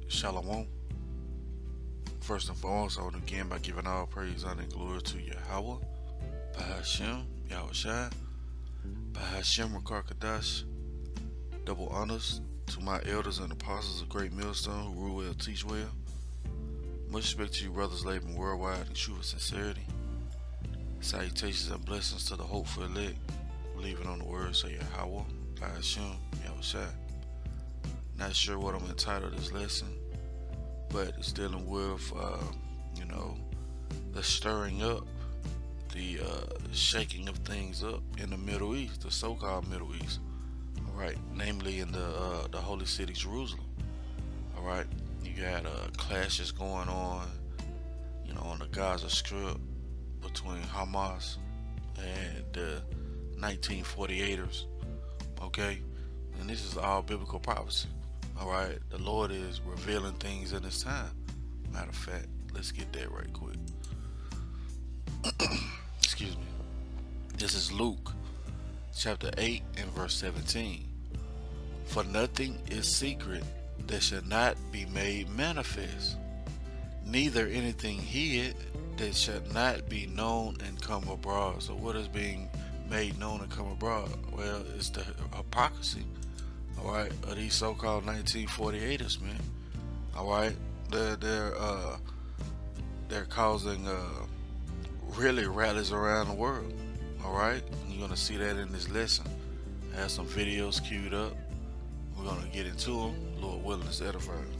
Shalom. First and foremost, I want to begin by giving all praise, honor, and glory to Yahweh, bahasham, Yahawashi, bahasham, Rawchaa Qadash. Double honors to my elders and apostles of Great Millstone who rule well, teach well. Much respect to you, brothers laboring worldwide in truth and sincerity. Salutations and blessings to the hopeful elect, believing on the words of Yahweh, bahasham, Yahawashi. Not sure what I'm entitled this lesson, but it's dealing with, the stirring up, the shaking of things up in the Middle East, the so-called Middle East. All right, namely in the holy city Jerusalem. All right, you got clashes going on, on the Gaza Strip between Hamas and the 1948ers. Okay, and this is all biblical prophecy. All right, the Lord is revealing things in His time. Matter of fact, let's get that right quick. Excuse me. This is Luke chapter 8 and verse 17. For nothing is secret that shall not be made manifest, neither anything hid that shall not be known and come abroad. So what is being made known and come abroad? Well, it's the hypocrisy, all right, of these so-called 1948ers, man. All right, they're causing really rallies around the world. All right, and you're gonna see that in this lesson. I have some videos queued up. We're gonna get into them. Lord willing, it's edifying.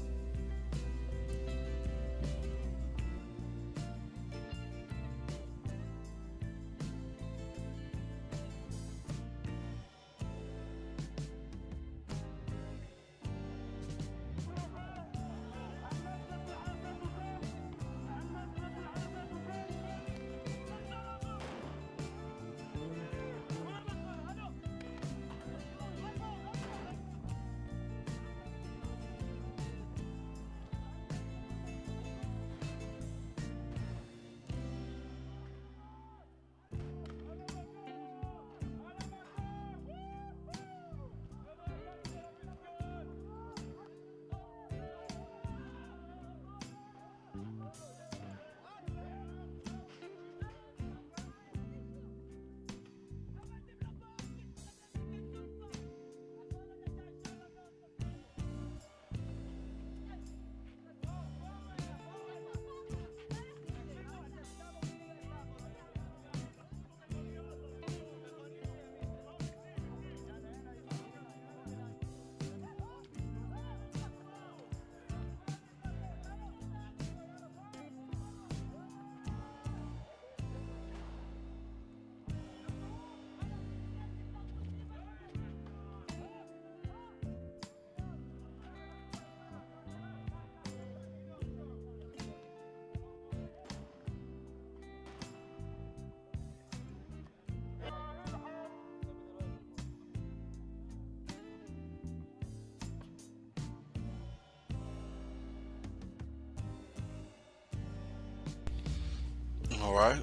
All right,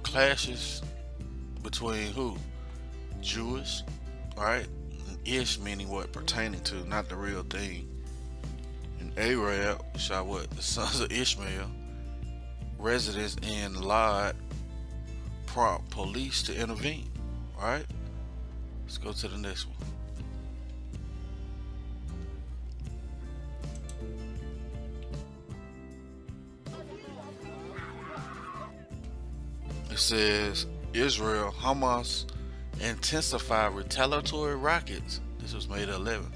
clashes between who? Jewish, all right, and Ish meaning what? Pertaining to, not the real thing. And Arab, which are what? The sons of Ishmael. Residents in Lod prompt police to intervene. All right, let's go to the next one. It says Israel, Hamas intensify retaliatory rockets. This was made 11.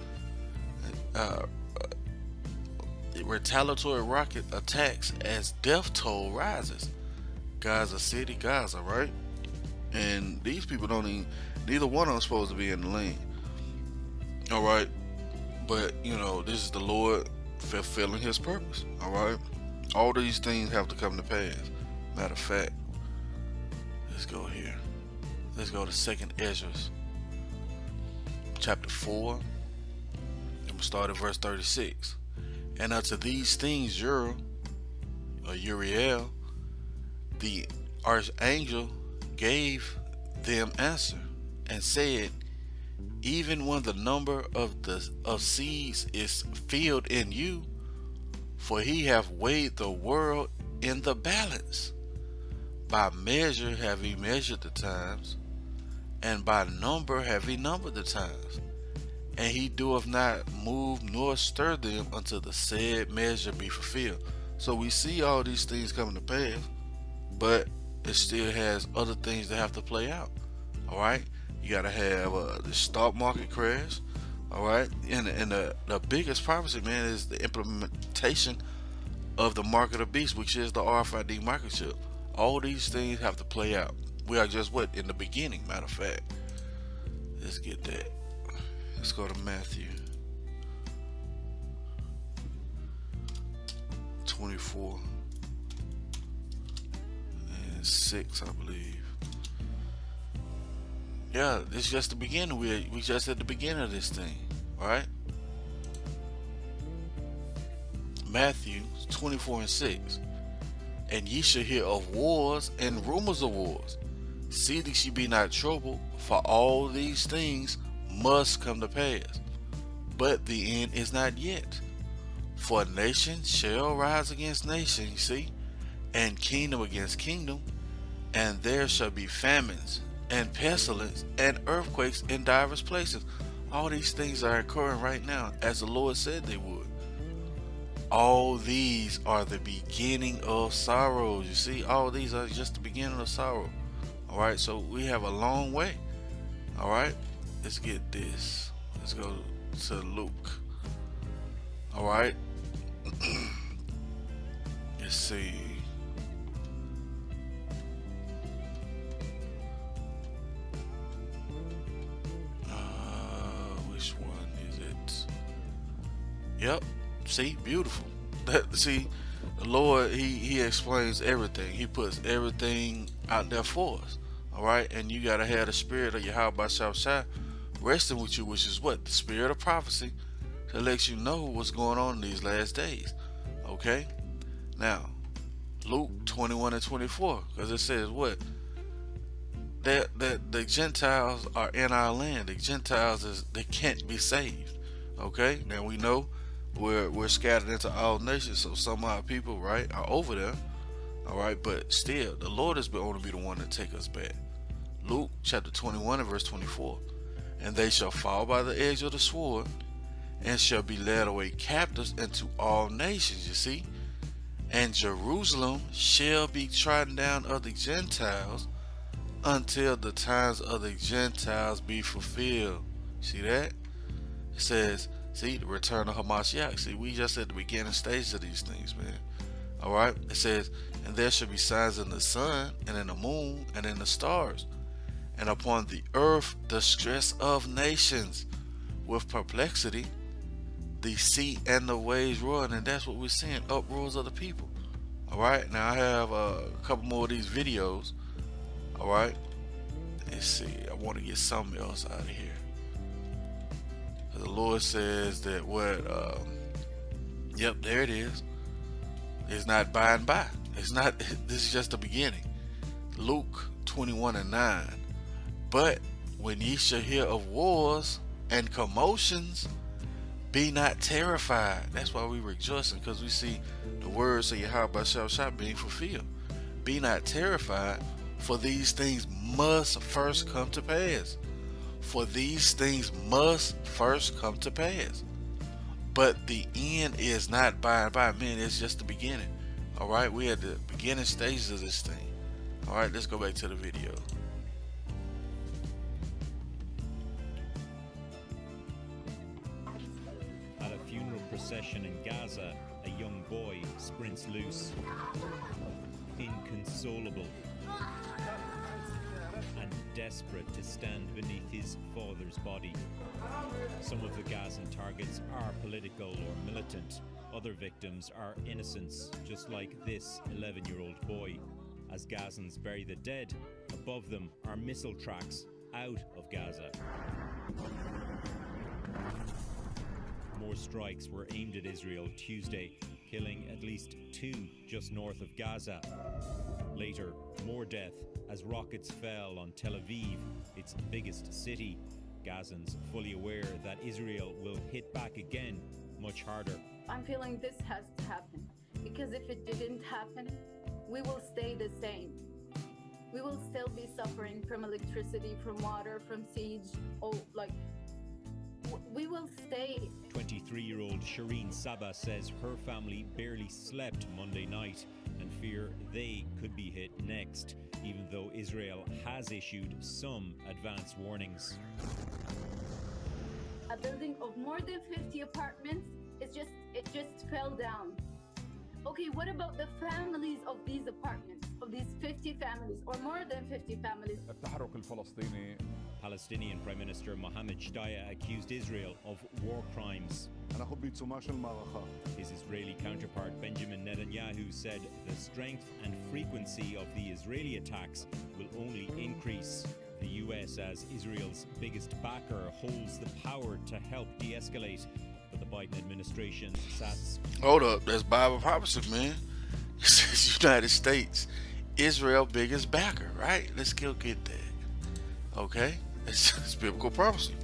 Retaliatory rocket attacks as death toll rises. Gaza City, Gaza, right? And these people don't even, neither one of them supposed to be in the lane. All right, but this is the Lord fulfilling His purpose. All right, all these things have to come to pass. Matter of fact, let's go here. Let's go to 2nd Ezra, chapter 4, and we'll start at verse 36. And unto these things Uriel, the archangel, gave them answer, and said, even when the number of seeds is filled in you, For he hath weighed the world in the balance. By measure have he measured the times, and by number have he numbered the times. And he doeth not move nor stir them until the said measure be fulfilled. So we see all these things coming to pass, but it still has other things that have to play out. All right, you got to have the stock market crash. All right, and the biggest prophecy, man, is the implementation of the mark of the beast, which is the RFID microchip. All these things have to play out. We are just in the beginning. Matter of fact, let's get that. Let's go to Matthew 24 and 6, I believe. Yeah, this is just the beginning. We just at the beginning of this thing, all right? Matthew 24 and 6. And ye shall hear of wars and rumors of wars. See that ye be not troubled, for all these things must come to pass. But the end is not yet. For nation shall rise against nation, you see, and kingdom against kingdom, and there shall be famines and pestilence and earthquakes in divers places. All these things are occurring right now, as the Lord said they would. All these are the beginning of sorrows. You see, all these are just the beginning of sorrow. All right, so we have a long way. All right, let's get this. Let's go to Luke. All right, let's see. Which one is it? Yep. See, beautiful. See, the Lord, he explains everything. He puts everything out there for us. All right, and you gotta have the spirit of Yahawashi resting with you, which is what? The spirit of prophecy, to let you know what's going on in these last days. Okay, now Luke 21 and 24, because it says what? That the Gentiles are in our land. The Gentiles they can't be saved. Okay, now we know we're scattered into all nations, so some of our people, right, are over there. All right, but still, the Lord is going to be the one to take us back. Luke chapter 21 and verse 24. And they shall fall by the edge of the sword, and shall be led away captives into all nations. You see, and Jerusalem shall be trodden down of the Gentiles, until the times of the Gentiles be fulfilled. See that? It says, see, the return of Hamashiach. See, we just at the beginning stage of these things, man. All right. It says, and there shall be signs in the sun, and in the moon, and in the stars, and upon the earth distress of nations, with perplexity, the sea and the waves roaring. And that's what we're seeing, uproars of the people. All right. Now I have a couple more of these videos. All right. Let's see. I want to get something else out of here. The Lord says that yep, there it is. It's not by and by. It's not. This is just the beginning. Luke 21 and 9. But when ye shall hear of wars and commotions, be not terrified. That's why we rejoicing, because we see the words of Yahawashi being fulfilled. Be not terrified, for these things must first come to pass. For these things must first come to pass. But the end is not by and by. Man, it's just the beginning. All right, we at the beginning stages of this thing. All right, let's go back to the video. At a funeral procession in Gaza, a young boy sprints loose, inconsolable and desperate to stand beneath his father's body. Some of the Gazan targets are political or militant. Other victims are innocents, just like this 11-year-old boy. As Gazans bury the dead, above them are missile tracks out of Gaza. More strikes were aimed at Israel Tuesday, killing at least 2 just north of Gaza. Later, more death as rockets fell on Tel Aviv, its biggest city. Gazans fully aware that Israel will hit back again much harder. I'm feeling this has to happen, because if it didn't happen, we will stay the same. We will still be suffering from electricity, from water, from siege. We will stay. 23-year-old Shireen Saba says her family barely slept Monday night and fear they could be hit next, even though Israel has issued some advance warnings. A building of more than 50 apartments, it just fell down. Okay, what about the families of these apartments, of these 50 families, or more than 50 families? Palestinian Prime Minister Mohammed Shtaya accused Israel of war crimes. His Israeli counterpart Benjamin Netanyahu said the strength and frequency of the Israeli attacks will only increase. The US, as Israel's biggest backer, holds the power to help de-escalate, but the Biden administration sat... Hold up, that's Bible prophecy, man. It says United States, Israel biggest backer, right? Let's go get that. Okay, it's biblical prophecy.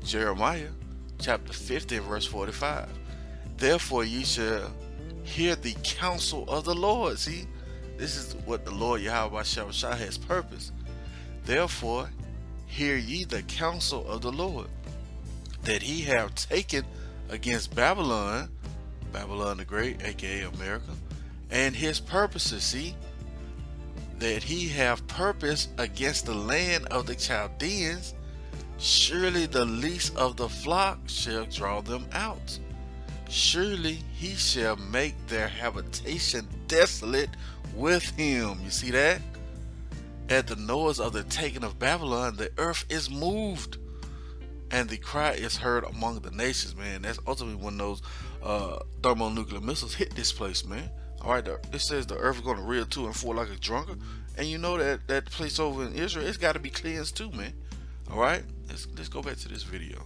Jeremiah chapter 50 verse 45. Therefore ye shall hear the counsel of the Lord. See, this is what the Lord Yahawashi has purpose. Therefore hear ye the counsel of the Lord, that he have taken against Babylon, Babylon the Great, aka America, and his purposes. See, that he have purpose against the land of the Chaldeans. Surely the least of the flock shall draw them out. Surely he shall make their habitation desolate with him. You see that? At the noise of the taking of Babylon, the earth is moved, and the cry is heard among the nations, man. That's ultimately when those thermonuclear missiles hit this place, man. All right, it says the earth is going to reel to and fro like a drunkard, and you know that place over in Israel, it's got to be cleansed too, man. All right, let's go back to this video.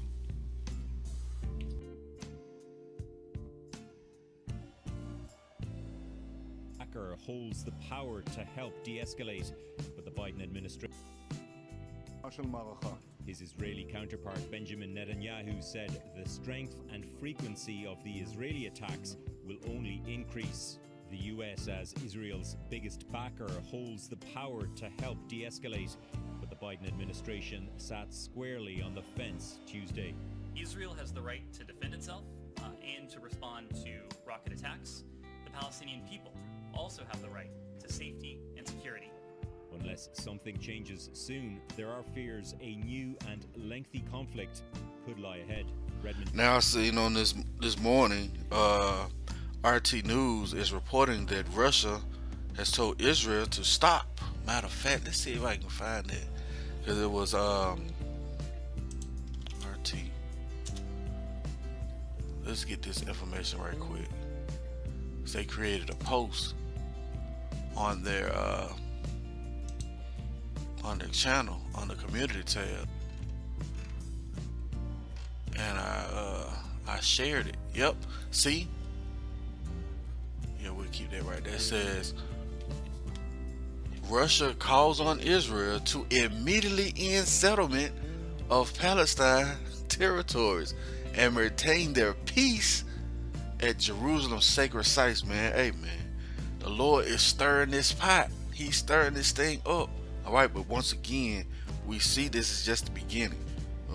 Holds the power to help de-escalate, but the Biden administration... His Israeli counterpart Benjamin Netanyahu said the strength and frequency of the Israeli attacks will only increase. The US, as Israel's biggest backer, holds the power to help de-escalate, but the Biden administration sat squarely on the fence Tuesday. Israel has the right to defend itself and to respond to rocket attacks. The Palestinian people also have the right to safety and security. Unless something changes soon, there are fears a new and lengthy conflict could lie ahead. Redmond. Now, seeing on this morning, RT News is reporting that Russia has told Israel to stop. Matter of fact, let's see if I can find it, because it was RT. Let's get this information right quick. They created a post on their channel on the community tab, and I shared it. Yep, see, yeah, we'll keep that right there. It says Russia calls on Israel to immediately end settlement of Palestine territories and retain their peace at Jerusalem's sacred sites. Man, hey man, the Lord is stirring this pot. He's stirring this thing up. All right, but once again, we see this is just the beginning.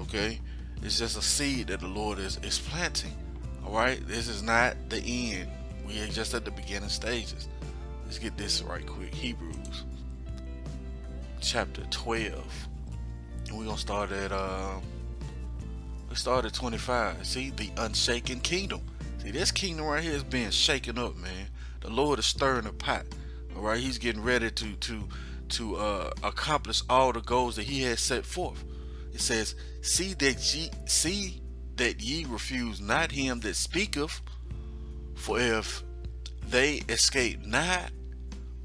Okay, it's just a seed that the Lord is planting. All right, this is not the end. We are just at the beginning stages. Let's get this right quick. Hebrews chapter 12, and we're gonna start at we start at 25. See, the unshaken kingdom. See, this kingdom right here is being shaken up, man. The Lord is stirring the pot. All right, he's getting ready to accomplish all the goals that he has set forth. It says, see that ye refuse not him that speaketh, for if they escape not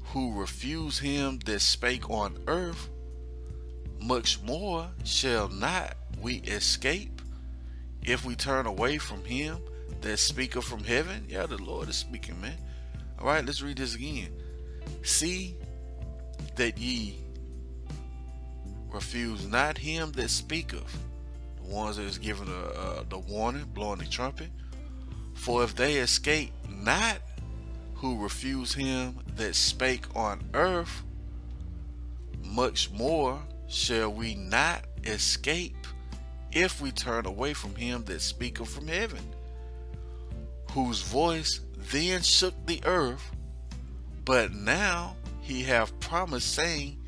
who refuse him that spake on earth, much more shall not we escape if we turn away from him that speaketh from heaven. Yeah, the Lord is speaking, man. All right, let's read this again. See that ye refuse not him that speaketh, the ones that is giving the warning, blowing the trumpet, For if they escape not who refuse him that spake on earth, much more shall we not escape if we turn away from him that speaketh from heaven, whose voice then shook the earth, but now he hath promised, saying,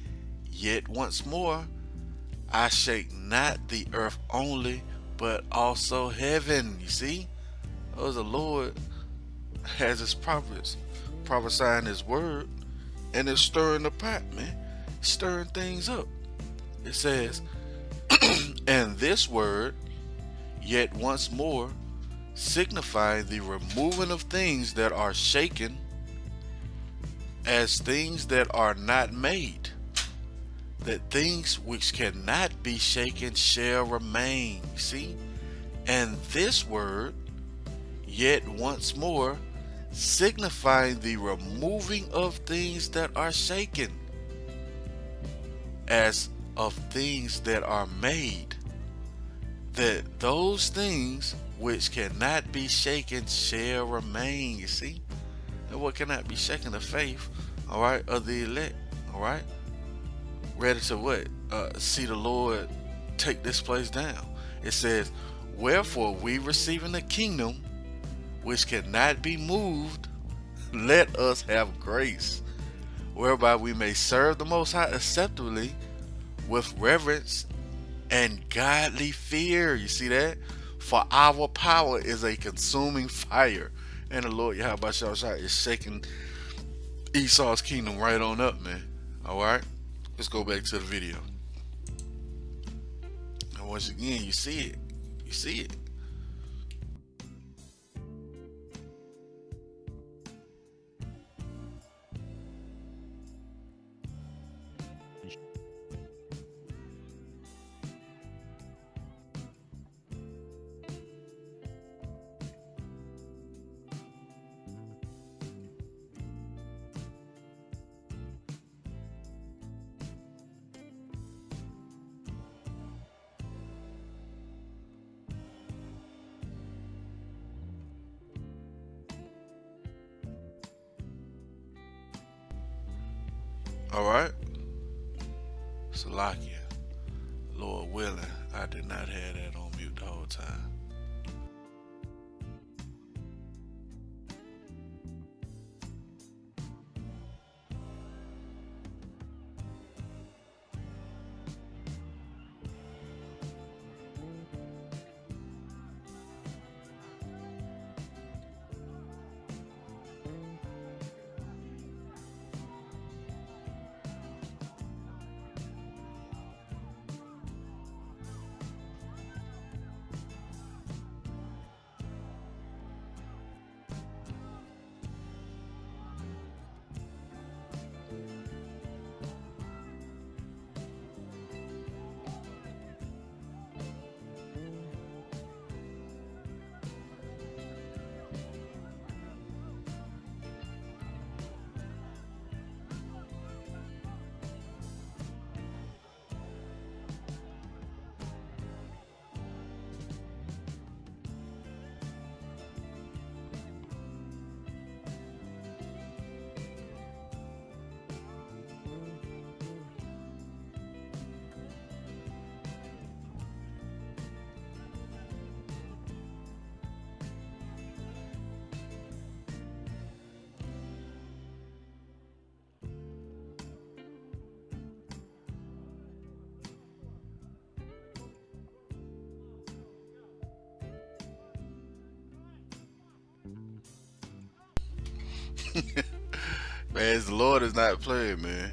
Yet once more I shake not the earth only, but also heaven. You see? Oh, the Lord has his prophets prophesying his word, and it's stirring the pot, man. Stirring things up. It says, and this word, yet once more, signifying the removing of things that are shaken, as things that are not made, that things which cannot be shaken shall remain. See? And this word, yet once more, signifying the removing of things that are shaken, as of things that are made, that those things which cannot be shaken shall remain. You see? And what cannot be shaken? The faith, all right, of the elect, all right, ready to what? See the Lord take this place down. It says, wherefore we receiving the kingdom which cannot be moved, let us have grace, whereby we may serve the Most High acceptably with reverence and godly fear. You see that? For our power is a consuming fire. And the Lord Yahawashi is shaking Esau's kingdom right on up, man. Alright? Let's go back to the video. And once again, you see it. You see it. Alright? Salakia. Lord willing, I did not have that on mute the whole time. Man, the Lord is not playing, man.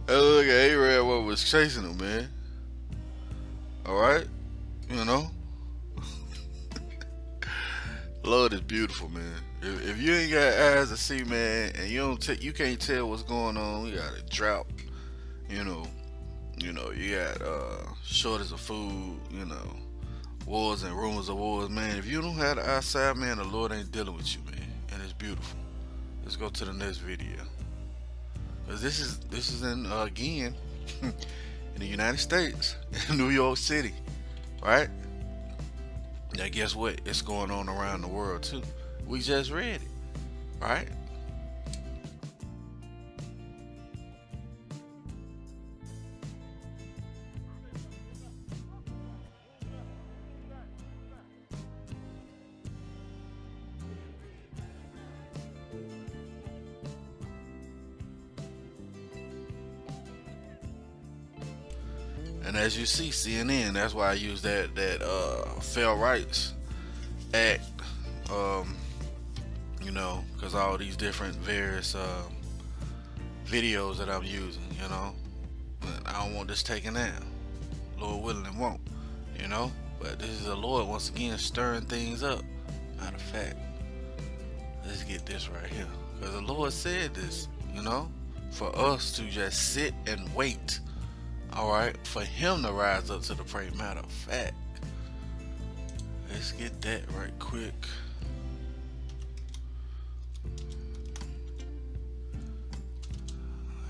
Hey, look at A-Rad, what was chasing him, man. Alright? You know? Lord is beautiful, man. If you ain't got eyes to see, man, and you can't tell what's going on. We got a drought, you know. You got shortage of food, wars and rumors of wars, man. If you don't have the outside, man, the Lord ain't dealing with you, man, and it's beautiful. Let's go to the next video, cause this is in again in the United States, in New York City, right? Now, guess what? It's going on around the world too. We just read it, right? And as you see, CNN, that's why I use that Fair Rights Act, because all these different various videos that I'm using, but I don't want this taken down. Lord willing, it won't, but this is the Lord once again stirring things up. Matter of fact, let's get this right here, because the Lord said this, for us to just sit and wait. All right, for him to rise up to the prey. Matter of fact, let's get that right quick.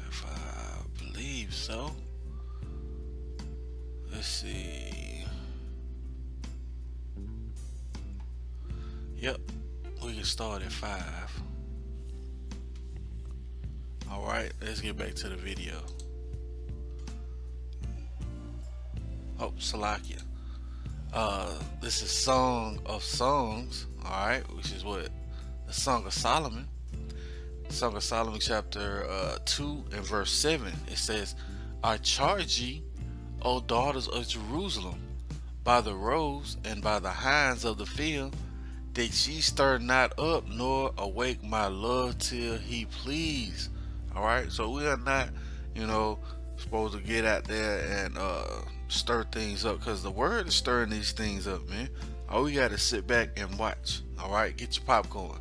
If I believe so. Let's see. Yep, we can start at 5. All right, let's get back to the video. Oh, Salakia. This is Song of Songs, alright, which is what? The Song of Solomon. Song of Solomon chapter 2 and verse 7. It says, I charge ye, O daughters of Jerusalem, by the roes and by the hinds of the field, that ye stir not up nor awake my love till he please. Alright, so we are not, supposed to get out there and stir things up, because the word is stirring these things up, man. All we gotta sit back and watch. All right, get your popcorn.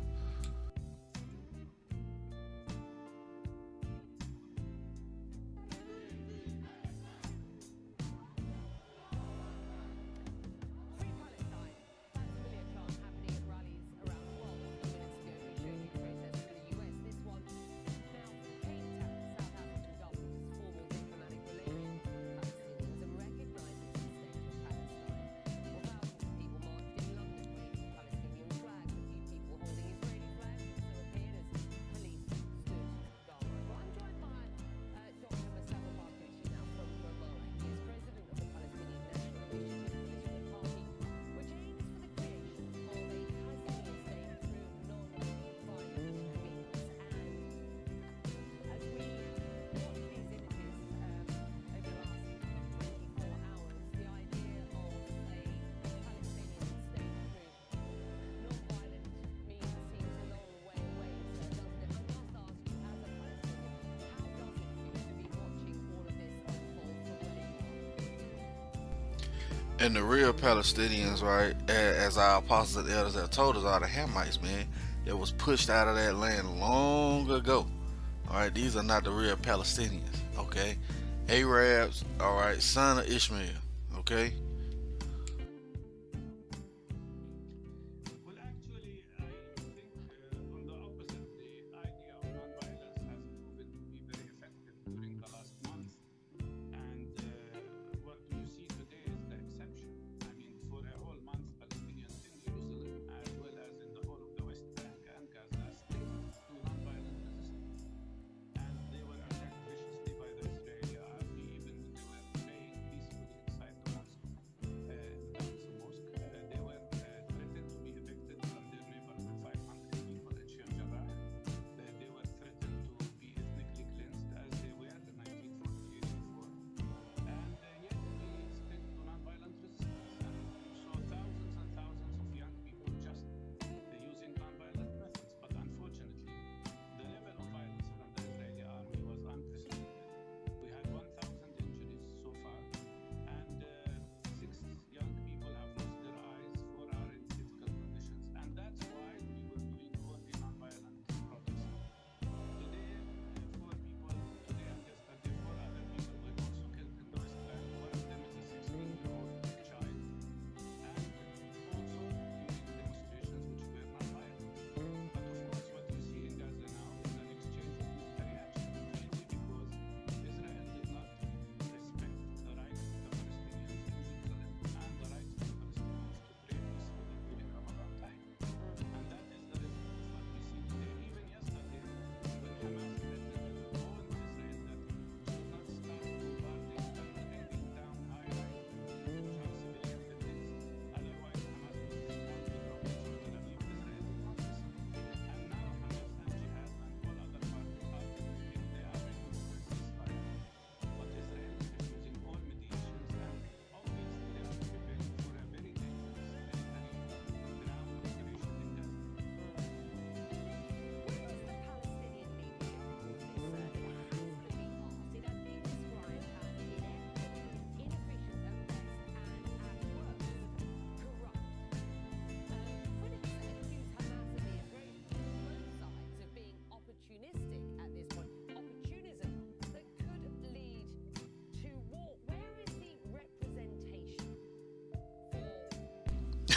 And the real Palestinians, right, as our apostles and elders have told us, are the Hamites, man, that was pushed out of that land long ago. All right, these are not the real Palestinians, okay? Arabs, all right, son of Ishmael, okay?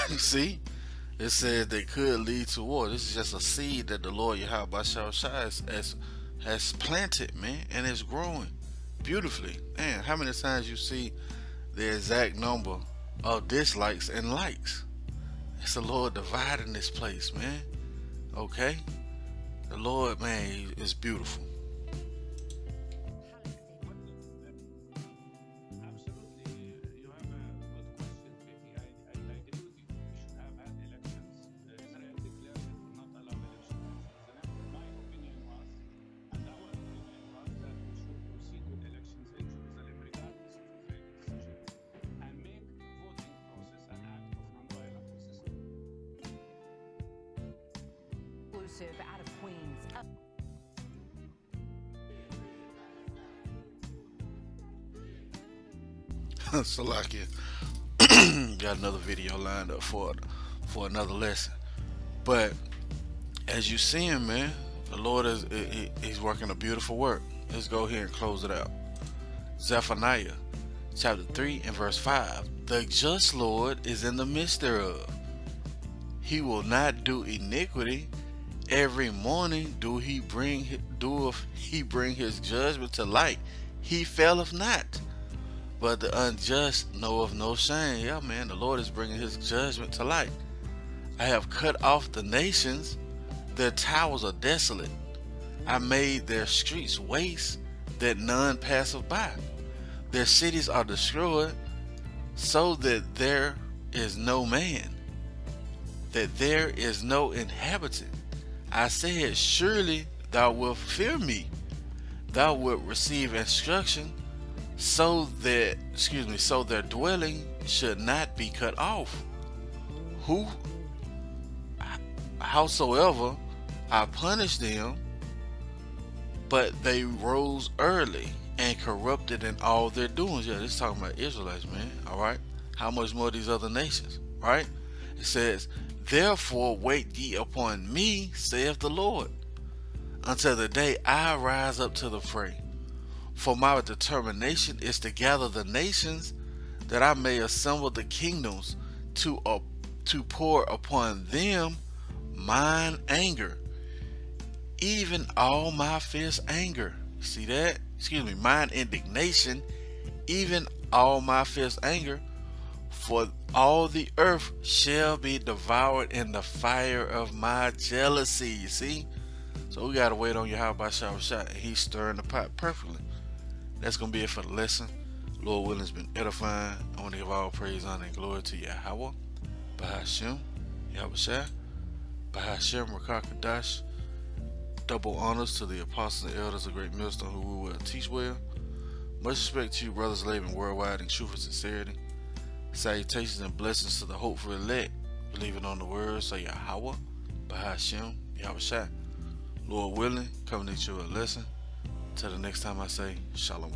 See, it says they could lead to war. This is just a seed that the Lord Yahawashi has planted, man, and it's growing beautifully. Man, how many times you see the exact number of dislikes and likes? It's the Lord dividing this place, man. Okay? The Lord, man, is beautiful. Out of Queens. Salakia. Got another video lined up for another lesson. But as you see him, man, the Lord he's working a beautiful work. Let's go here and close it out. Zephaniah chapter 3 and verse 5. The just Lord is in the midst thereof. He will not do iniquity. Every morning doeth he bring his judgment to light. He faileth not, but the unjust knoweth no shame. Yeah, man, the Lord is bringing his judgment to light. I have cut off the nations, their towers are desolate. I made their streets waste, that none passeth by. Their cities are destroyed, so that there is no man, that there is no inhabitant. I said, surely thou wilt fear me. Thou wilt receive instruction, so their dwelling should not be cut off. Howsoever I punished them, but they rose early and corrupted in all their doings. Yeah, this is talking about Israelites, man. All right. How much more these other nations, right? It says, therefore wait ye upon me, saith the Lord, until the day I rise up to the fray. For my determination is to gather the nations, that I may assemble the kingdoms, to pour upon them mine anger, even all my fierce anger. See that? Mine indignation, even all my fierce anger. For all the earth shall be devoured in the fire of my jealousy. You see? So we gotta wait on Yahawashi, and he's stirring the pot perfectly. That's gonna be it for the lesson. Lord willing, it's been edifying. I want to give all praise, honor, and glory to Yahweh, bahasham, Yahawashi, bahasham, Rawchaa Qadash. Double honors to the apostles and elders of Great Millstone who will teach well. Much respect to you, brothers living worldwide in truth and sincerity. Salutations and blessings to the hopeful elect, believing on the words of Yahweh, bahasham, Yahawashi. Lord willing, coming to you a lesson. Till the next time I say, Shalom.